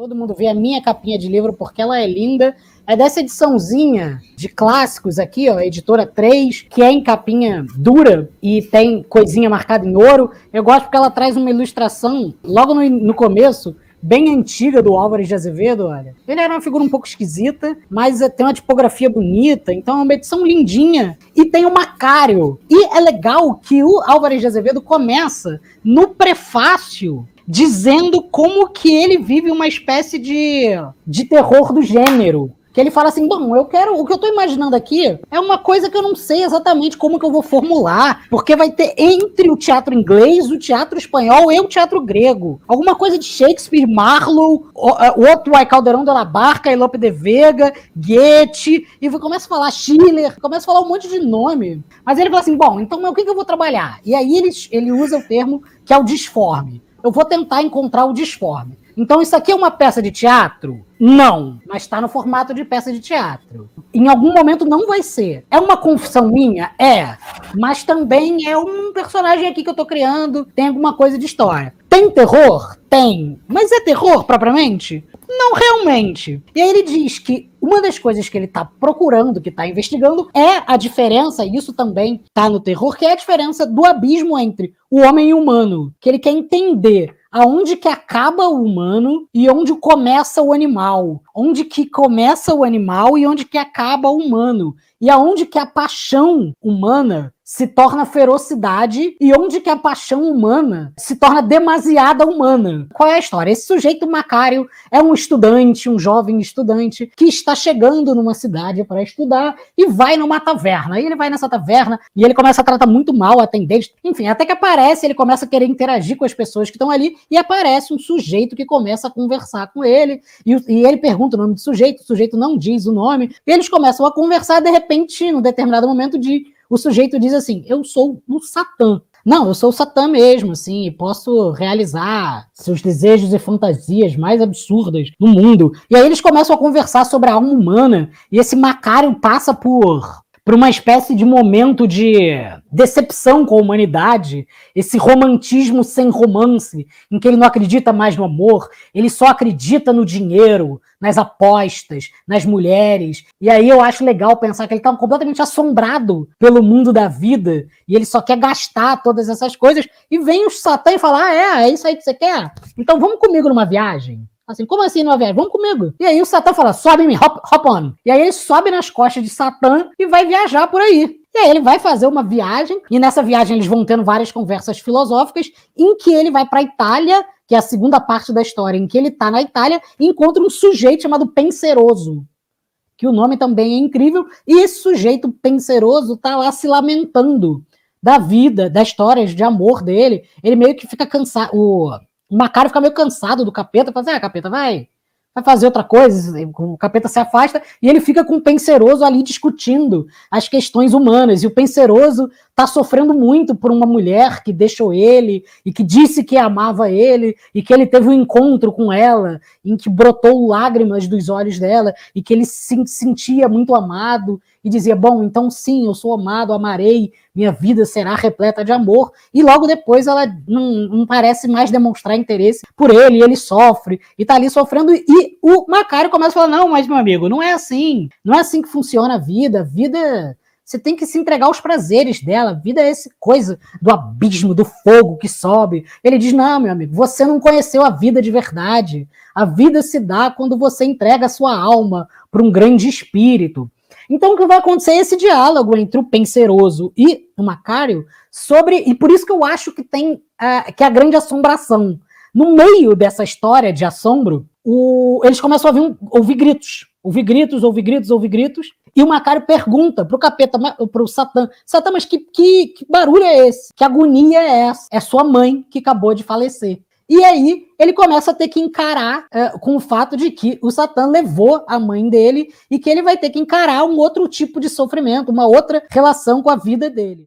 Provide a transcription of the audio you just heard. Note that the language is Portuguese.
todo mundo vê a minha capinha de livro porque ela é linda. É dessa ediçãozinha de clássicos aqui, ó, editora 3, que é em capinha dura e tem coisinha marcada em ouro. Eu gosto porque ela traz uma ilustração, logo no começo, bem antiga do Álvares de Azevedo, olha. Ele era uma figura um pouco esquisita, mas tem uma tipografia bonita, então é uma edição lindinha. E tem o Macário. E é legal que o Álvares de Azevedo começa no prefácio dizendo como que ele vive uma espécie de terror do gênero. Que ele fala assim, bom, o que eu tô imaginando aqui é uma coisa que eu não sei exatamente como que eu vou formular, porque vai ter entre o teatro inglês, o teatro espanhol e o teatro grego. Alguma coisa de Shakespeare, Marlowe, o outro é Calderón de la Barca, Lope de Vega, Goethe, e começa a falar Schiller, começa a falar um monte de nome. Mas ele fala assim, bom, então o que eu vou trabalhar? E aí ele usa o termo que é o disforme. Eu vou tentar encontrar o disforme. Então isso aqui é uma peça de teatro? Não, mas está no formato de peça de teatro. Em algum momento não vai ser. É uma confissão minha? É. Mas também é um personagem aqui que eu estou criando, tem alguma coisa de história. Tem terror? Tem. Mas é terror propriamente? Não realmente. E aí ele diz que uma das coisas que ele está procurando, que está investigando, é a diferença, e isso também está no terror, que é a diferença do abismo entre o homem e o humano. Que ele quer entender aonde que acaba o humano e onde começa o animal. Onde que começa o animal e onde que acaba o humano. E aonde que a paixão humana se torna ferocidade e onde que a paixão humana se torna demasiada humana. Qual é a história? Esse sujeito Macário é um estudante, um jovem estudante, que está chegando numa cidade para estudar e vai numa taverna. E ele vai nessa taverna e ele começa a tratar muito mal a atendente. Enfim, até que aparece, ele começa a querer interagir com as pessoas que estão ali e aparece um sujeito que começa a conversar com ele e ele pergunta o nome do sujeito, o sujeito não diz o nome, e eles começam a conversar, de repente, num determinado momento, o sujeito diz assim, eu sou o Satã. Não, eu sou o Satã mesmo, assim, e posso realizar seus desejos e fantasias mais absurdas no mundo. E aí eles começam a conversar sobre a alma humana, e esse Macário passa por uma espécie de momento de decepção com a humanidade, esse romantismo sem romance, em que ele não acredita mais no amor, ele só acredita no dinheiro, nas apostas, nas mulheres. E aí eu acho legal pensar que ele está completamente assombrado pelo mundo da vida, e ele só quer gastar todas essas coisas, e vem o Satã e fala, é isso aí que você quer? Então vamos comigo numa viagem? Assim, como assim numa viagem? Vamos comigo. E aí o Satã fala, sobe em mim, hop on. E aí ele sobe nas costas de Satã e vai viajar por aí. E aí ele vai fazer uma viagem, e nessa viagem eles vão tendo várias conversas filosóficas, em que ele vai para a Itália, que é a segunda parte da história, em que ele está na Itália, e encontra um sujeito chamado Penseroso, que o nome também é incrível, e esse sujeito Penseroso está lá se lamentando da vida, das histórias de amor dele. Ele meio que fica cansado, o Macário fica meio cansado do Capeta, fala assim, Capeta, vai fazer outra coisa, o Capeta se afasta, e ele fica com o Penseroso ali discutindo as questões humanas, e o Penseroso está sofrendo muito por uma mulher que deixou ele, e que disse que amava ele, e que ele teve um encontro com ela, em que brotou lágrimas dos olhos dela, e que ele se sentia muito amado, e dizia, bom, então sim, eu sou amado, amarei, minha vida será repleta de amor, e logo depois ela não parece mais demonstrar interesse por ele, e ele sofre, e tá ali sofrendo, e o Macário começa a falar, não, mas meu amigo, não é assim que funciona a vida você tem que se entregar aos prazeres dela, a vida é essa coisa do abismo, do fogo que sobe. Ele diz, não, meu amigo, você não conheceu a vida de verdade, a vida se dá quando você entrega a sua alma para um grande espírito. Então, o que vai acontecer é esse diálogo entre o Penseroso e o Macário e por isso que eu acho que tem que é a grande assombração. No meio dessa história de assombro, eles começam a ouvir gritos, e o Macário pergunta pro Capeta, pro Satã, mas que barulho é esse? Que agonia é essa? É sua mãe que acabou de falecer. E aí ele começa a ter que encarar com o fato de que o Satã levou a mãe dele e que ele vai ter que encarar um outro tipo de sofrimento, uma outra relação com a vida dele.